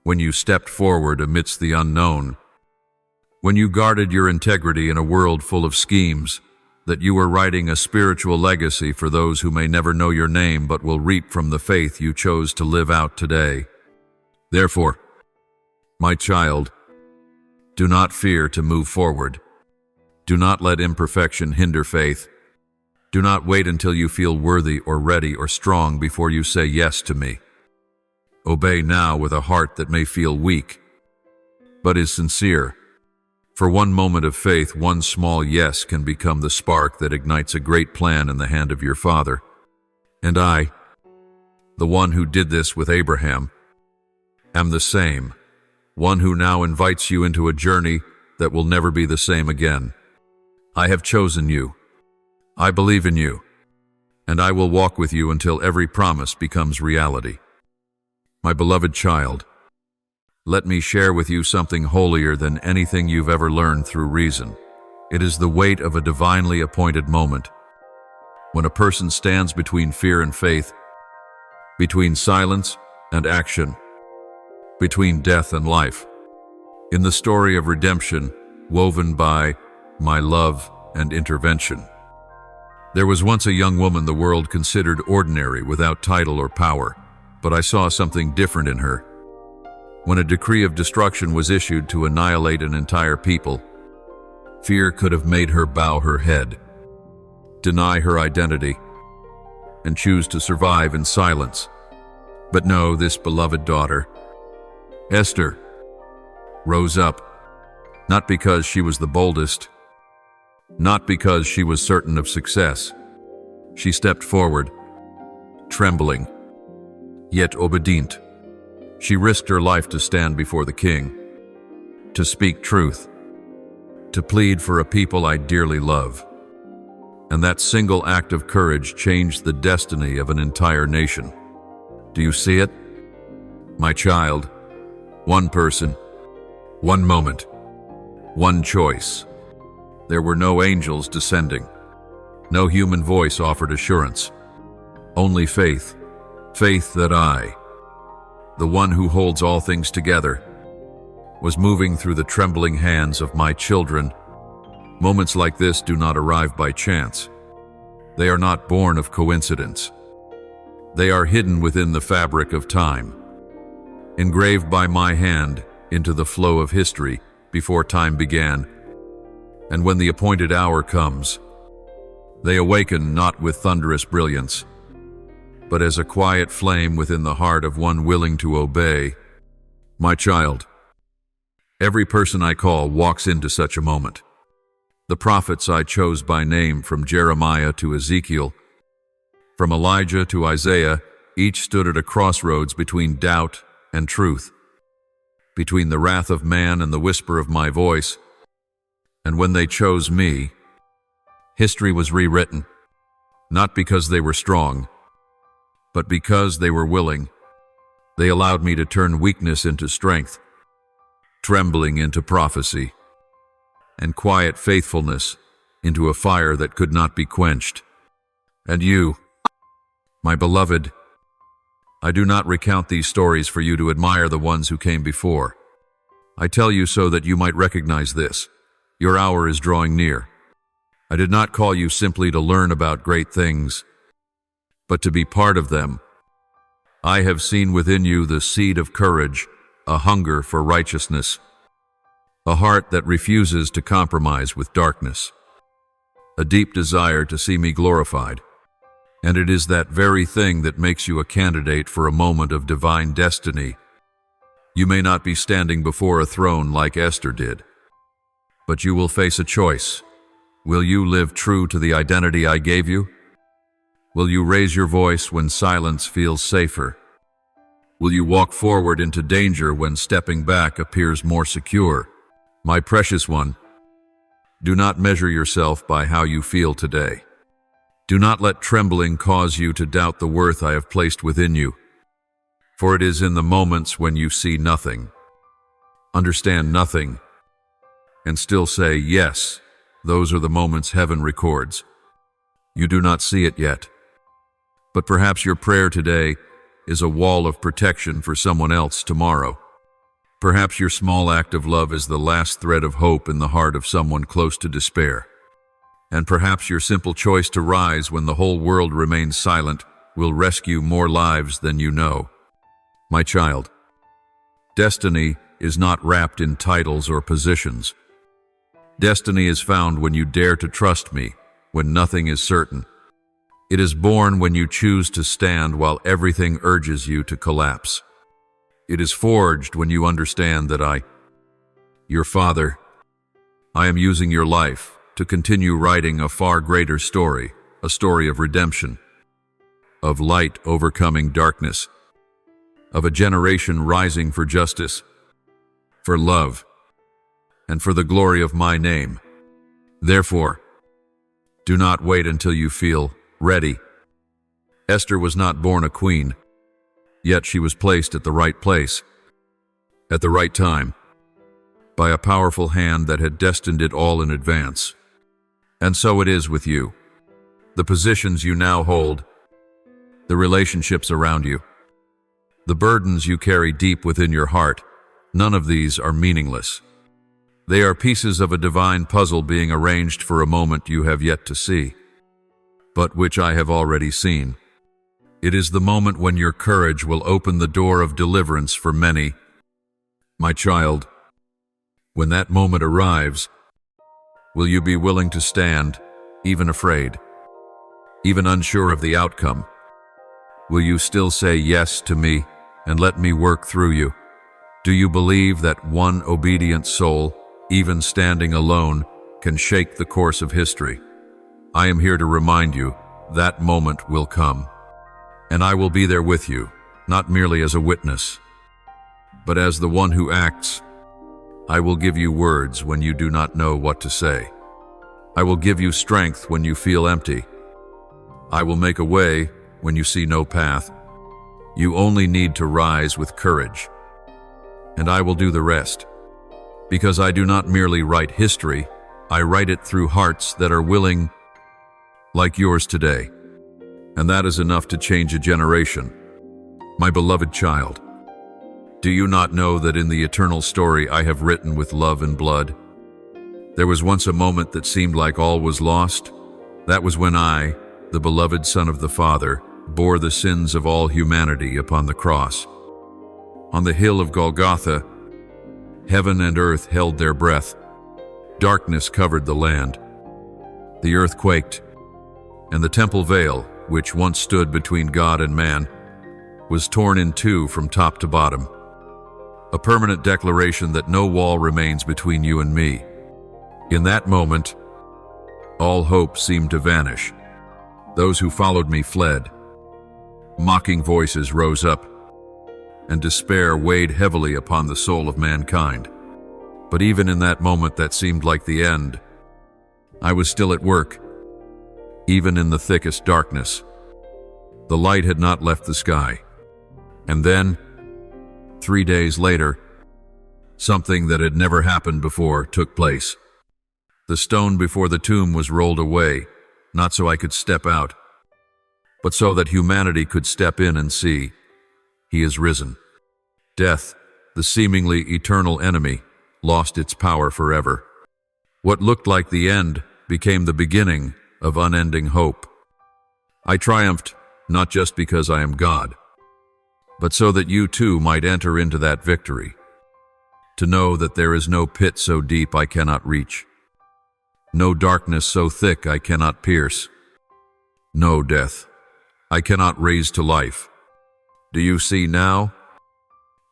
A: when you stepped forward amidst the unknown, when you guarded your integrity in a world full of schemes, that you were writing a spiritual legacy for those who may never know your name but will reap from the faith you chose to live out today. Therefore, my child, do not fear to move forward. Do not let imperfection hinder faith. Do not wait until you feel worthy or ready or strong before you say yes to me. Obey now with a heart that may feel weak, but is sincere. For one moment of faith, one small yes can become the spark that ignites a great plan in the hand of your Father. And I, the one who did this with Abraham, am the same, one who now invites you into a journey that will never be the same again. I have chosen you. I believe in you, and I will walk with you until every promise becomes reality. My beloved child, let me share with you something holier than anything you've ever learned through reason. It is the weight of a divinely appointed moment, when a person stands between fear and faith, between silence and action, between death and life. In the story of redemption, woven by my love and intervention, there was once a young woman the world considered ordinary, without title or power, but I saw something different in her. When a decree of destruction was issued to annihilate an entire people, fear could have made her bow her head, deny her identity, and choose to survive in silence. But no, this beloved daughter, Esther, rose up, not because she was the boldest, not because she was certain of success. She stepped forward, trembling, yet obedient. She risked her life to stand before the king, to speak truth, to plead for a people I dearly love. And that single act of courage changed the destiny of an entire nation. Do you see it? My child, one person, one moment, one choice. There were no angels descending. No human voice offered assurance. Only faith. Faith that I, the one who holds all things together, was moving through the trembling hands of my children. Moments like this do not arrive by chance. They are not born of coincidence. They are hidden within the fabric of time, engraved by my hand into the flow of history before time began. And when the appointed hour comes, they awaken not with thunderous brilliance, but as a quiet flame within the heart of one willing to obey. My child, every person I call walks into such a moment. The prophets I chose by name, from Jeremiah to Ezekiel, from Elijah to Isaiah, each stood at a crossroads between doubt and truth, between the wrath of man and the whisper of my voice. And when they chose me, history was rewritten, not because they were strong, but because they were willing. They allowed me to turn weakness into strength, trembling into prophecy, and quiet faithfulness into a fire that could not be quenched. And you, my beloved, I do not recount these stories for you to admire the ones who came before. I tell you so that you might recognize this. Your hour is drawing near. I did not call you simply to learn about great things, but to be part of them. I have seen within you the seed of courage, a hunger for righteousness, a heart that refuses to compromise with darkness, a deep desire to see me glorified. And it is that very thing that makes you a candidate for a moment of divine destiny. You may not be standing before a throne like Esther did, but you will face a choice. Will you live true to the identity I gave you? Will you raise your voice when silence feels safer? Will you walk forward into danger when stepping back appears more secure? My precious one, do not measure yourself by how you feel today. Do not let trembling cause you to doubt the worth I have placed within you, for it is in the moments when you see nothing, understand nothing, and still say yes, those are the moments heaven records. You do not see it yet, but perhaps your prayer today is a wall of protection for someone else tomorrow. Perhaps your small act of love is the last thread of hope in the heart of someone close to despair. And perhaps your simple choice to rise when the whole world remains silent will rescue more lives than you know. My child, destiny is not wrapped in titles or positions. Destiny is found when you dare to trust me, when nothing is certain. It is born when you choose to stand while everything urges you to collapse. It is forged when you understand that I, your father, I am using your life to continue writing a far greater story, a story of redemption, of light overcoming darkness, of a generation rising for justice, for love, and for the glory of my name. Therefore, do not wait until you feel ready. Esther was not born a queen, yet she was placed at the right place, at the right time, by a powerful hand that had destined it all in advance. And so it is with you. The positions you now hold, the relationships around you, the burdens you carry deep within your heart, none of these are meaningless. They are pieces of a divine puzzle being arranged for a moment you have yet to see, but which I have already seen. It is the moment when your courage will open the door of deliverance for many. My child, when that moment arrives, will you be willing to stand, even afraid, even unsure of the outcome? Will you still say yes to me and let me work through you? Do you believe that one obedient soul, even standing alone, can shake the course of history? I am here to remind you that moment will come. And I will be there with you, not merely as a witness, but as the one who acts. I will give you words when you do not know what to say. I will give you strength when you feel empty. I will make a way when you see no path. You only need to rise with courage, and I will do the rest. Because I do not merely write history, I write it through hearts that are willing, like yours today. And that is enough to change a generation. My beloved child, do you not know that in the eternal story I have written with love and blood? There was once a moment that seemed like all was lost. That was when I, the beloved Son of the Father, bore the sins of all humanity upon the cross. On the hill of Golgotha, heaven and earth held their breath. Darkness covered the land. The earth quaked, and the temple veil, which once stood between God and man, was torn in two from top to bottom. A permanent declaration that no wall remains between you and me. In that moment, All hope seemed to vanish. Those who followed me fled. Mocking voices rose up, and despair weighed heavily upon the soul of mankind. But even in that moment that seemed like the end, I was still at work, even in the thickest darkness. The light had not left the sky. And then, 3 days later, something that had never happened before took place. The stone before the tomb was rolled away, not so I could step out, but so that humanity could step in and see, He is risen. Death, the seemingly eternal enemy, lost its power forever. What looked like the end became the beginning of unending hope. I triumphed not just because I am God, but so that you too might enter into that victory, to know that there is no pit so deep I cannot reach, no darkness so thick I cannot pierce, no death I cannot raise to life. Do you see now?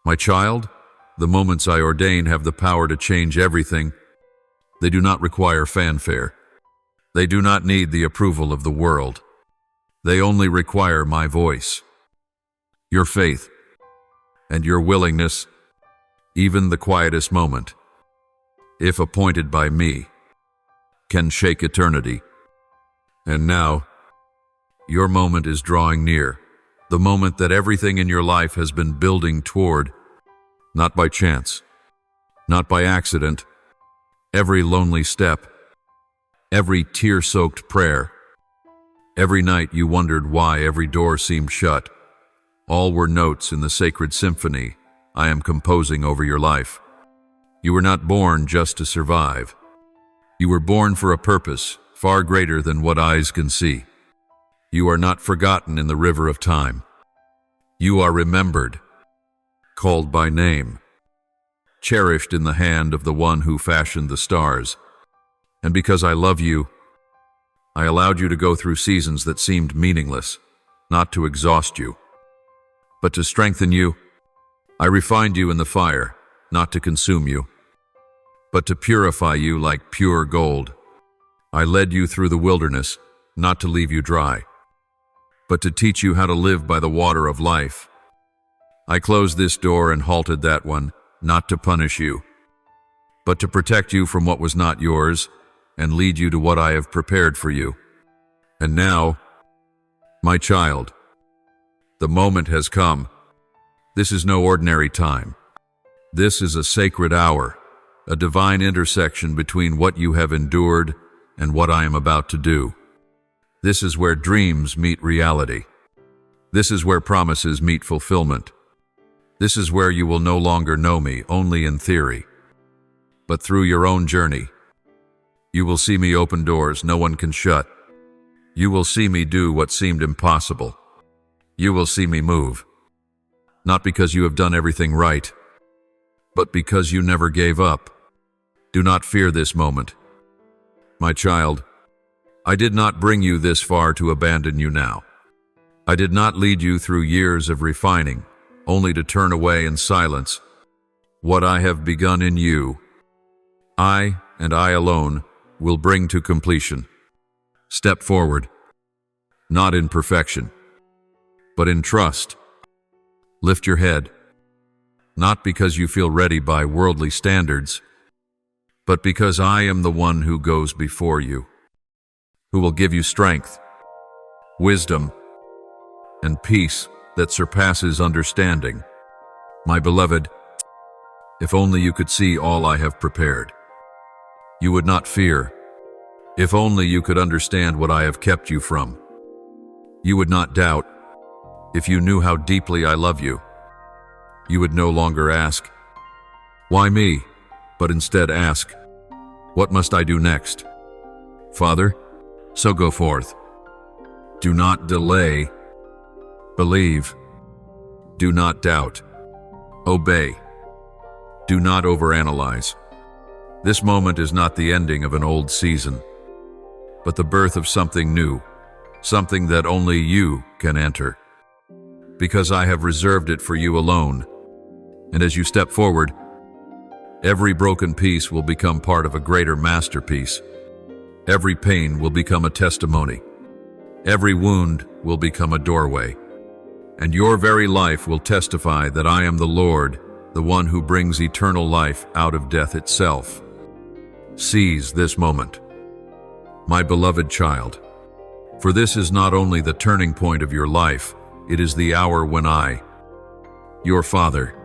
A: My child, the moments I ordain have the power to change everything. They do not require fanfare. They do not need the approval of the world. They only require my voice, your faith, and your willingness. Even the quietest moment, if appointed by me, can shake eternity. And now, your moment is drawing near, the moment that everything in your life has been building toward, not by chance, not by accident. Every lonely step, every tear-soaked prayer, every night you wondered why every door seemed shut, all were notes in the sacred symphony I am composing over your life. You were not born just to survive. You were born for a purpose far greater than what eyes can see. You are not forgotten in the river of time. You are remembered, called by name, cherished in the hand of the one who fashioned the stars. And because I love you, I allowed you to go through seasons that seemed meaningless, not to exhaust you, but to strengthen you. I refined you in the fire, not to consume you, but to purify you like pure gold. I led you through the wilderness, not to leave you dry, but to teach you how to live by the water of life. I closed this door and halted that one, not to punish you, but to protect you from what was not yours and lead you to what I have prepared for you. And now, my child, the moment has come. This is no ordinary time. This is a sacred hour, a divine intersection between what you have endured and what I am about to do. This is where dreams meet reality. This is where promises meet fulfillment. This is where you will no longer know me only in theory, but through your own journey. You will see me open doors no one can shut. You will see me do what seemed impossible. You will see me move, not because you have done everything right, but because you never gave up. Do not fear this moment. My child, I did not bring you this far to abandon you now. I did not lead you through years of refining, only to turn away in silence. What I have begun in you, I and I alone will bring to completion. Step forward, not in perfection, but in trust. Lift your head, not because you feel ready by worldly standards, but because I am the one who goes before you, who will give you strength, wisdom, and peace that surpasses understanding. My beloved, if only you could see all I have prepared. You would not fear. If only you could understand what I have kept you from. You would not doubt. If you knew how deeply I love you, you would no longer ask, "Why me?" but instead ask, "What must I do next?" Father, so go forth. Do not delay. Believe. Do not doubt. Obey. Do not overanalyze. This moment is not the ending of an old season, but the birth of something new, something that only you can enter, because I have reserved it for you alone. And as you step forward, every broken piece will become part of a greater masterpiece. Every pain will become a testimony. Every wound will become a doorway. And your very life will testify that I am the Lord, the one who brings eternal life out of death itself. Seize this moment, my beloved child, for this is not only the turning point of your life, it is the hour when I, your Father,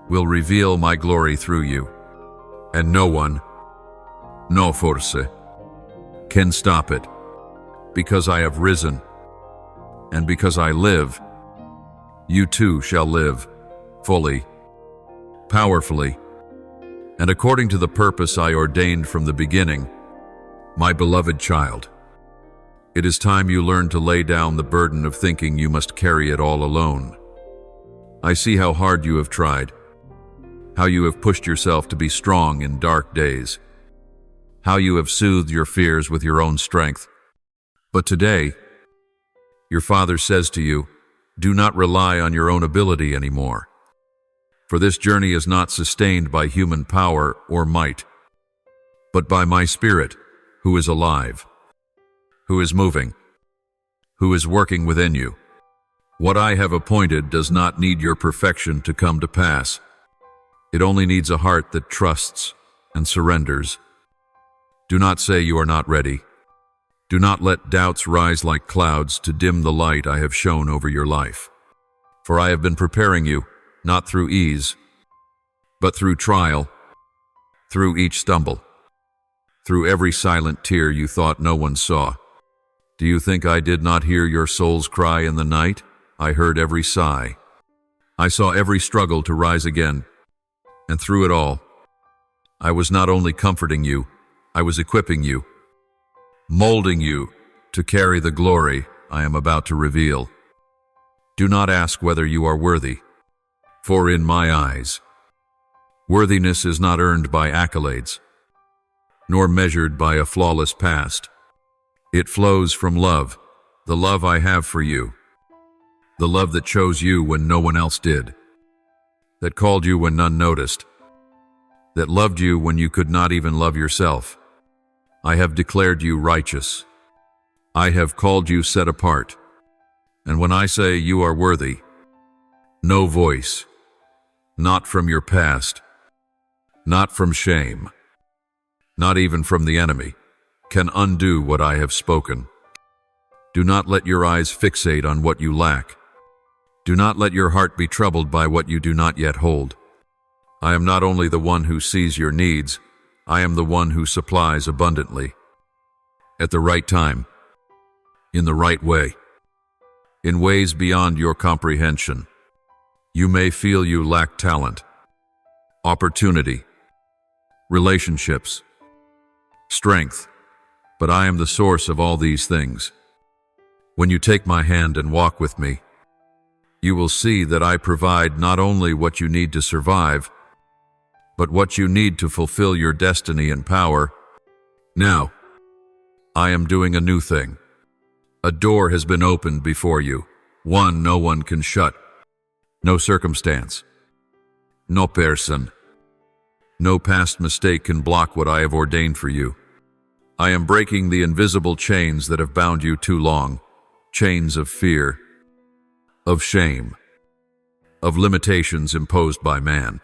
A: will reveal my glory through you, and no one, no force, can stop it, because I have risen, and because I live, you too shall live, fully, powerfully, and according to the purpose I ordained from the beginning. My beloved child, it is time you learn to lay down the burden of thinking you must carry it all alone. I see how hard you have tried, how you have pushed yourself to be strong in dark days, how you have soothed your fears with your own strength. But today, your Father says to you, do not rely on your own ability anymore. For this journey is not sustained by human power or might, but by my Spirit, who is alive, who is moving, who is working within you. What I have appointed does not need your perfection to come to pass. It only needs a heart that trusts and surrenders. Do not say you are not ready. Do not let doubts rise like clouds to dim the light I have shone over your life. For I have been preparing you, not through ease, but through trial, through each stumble, through every silent tear you thought no one saw. Do you think I did not hear your soul's cry in the night? I heard every sigh. I saw every struggle to rise again, and through it all, I was not only comforting you, I was equipping you, molding you to carry the glory I am about to reveal. Do not ask whether you are worthy, for in my eyes, worthiness is not earned by accolades, nor measured by a flawless past. It flows from love, the love I have for you, the love that chose you when no one else did, that called you when none noticed, that loved you when you could not even love yourself. I have declared you righteous. I have called you set apart. And when I say you are worthy, no voice, not from your past, not from shame, not even from the enemy, can undo what I have spoken. Do not let your eyes fixate on what you lack. Do not let your heart be troubled by what you do not yet hold. I am not only the one who sees your needs, I am the one who supplies abundantly, at the right time, in the right way, in ways beyond your comprehension. You may feel you lack talent, opportunity, relationships, strength, but I am the source of all these things. When you take my hand and walk with me, you will see that I provide not only what you need to survive, but what you need to fulfill your destiny and power. Now, I am doing a new thing. A door has been opened before you, one no one can shut. No circumstance, no person, no past mistake can block what I have ordained for you. I am breaking the invisible chains that have bound you too long, chains of fear, of shame, of limitations imposed by man.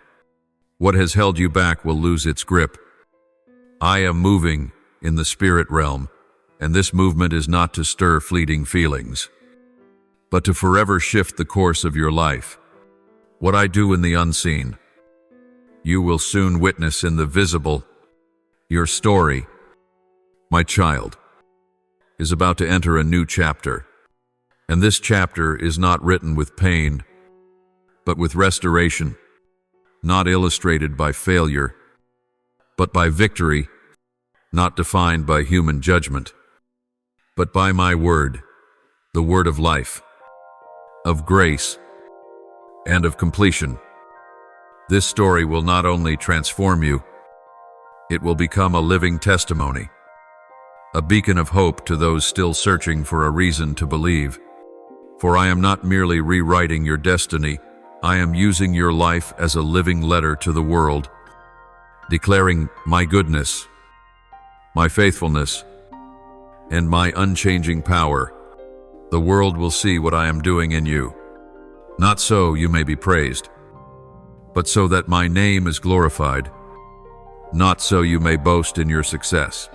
A: What has held you back will lose its grip. I am moving in the spirit realm, and this movement is not to stir fleeting feelings, but to forever shift the course of your life. What I do in the unseen, you will soon witness in the visible. Your story, my child, is about to enter a new chapter, and this chapter is not written with pain, but with restoration, not illustrated by failure, but by victory, not defined by human judgment, but by my word, the word of life, of grace, and of completion. This story will not only transform you, it will become a living testimony, a beacon of hope to those still searching for a reason to believe. For I am not merely rewriting your destiny, I am using your life as a living letter to the world, declaring my goodness, my faithfulness, and my unchanging power, the world will see what I am doing in you. Not so you may be praised, but so that my name is glorified. Not so you may boast in your success,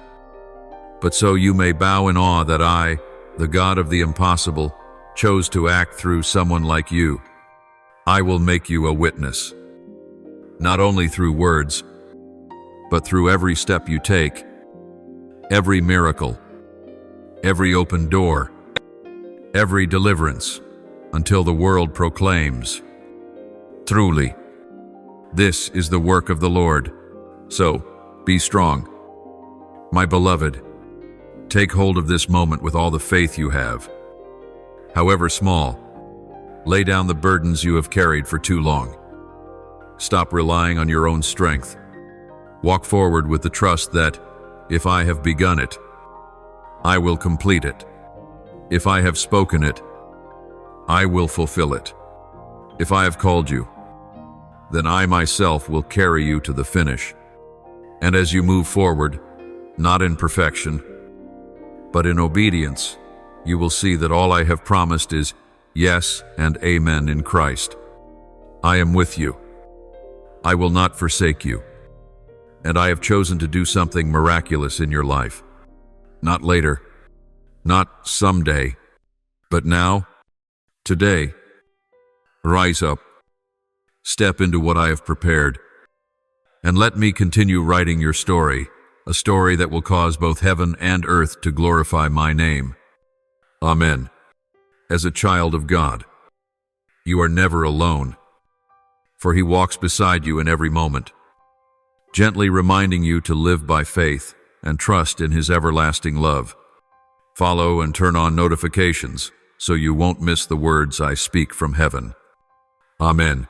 A: but so you may bow in awe that I, the God of the impossible, chose to act through someone like you. I will make you a witness, not only through words, but through every step you take, every miracle, every open door, every deliverance, until the world proclaims, truly, this is the work of the Lord. So, be strong. My beloved, take hold of this moment with all the faith you have. However small, lay down the burdens you have carried for too long. Stop relying on your own strength. Walk forward with the trust that, if I have begun it, I will complete it. If I have spoken it, I will fulfill it. If I have called you, then I myself will carry you to the finish. And as you move forward, not in perfection, but in obedience, you will see that all I have promised is yes and amen in Christ. I am with you. I will not forsake you. And I have chosen to do something miraculous in your life. Not later, not someday, but now, today. Rise up, step into what I have prepared, and let me continue writing your story, a story that will cause both heaven and earth to glorify my name. Amen. As a child of God, you are never alone, for He walks beside you in every moment, gently reminding you to live by faith and trust in His everlasting love. Follow and turn on notifications so you won't miss the words I speak from heaven. Amen.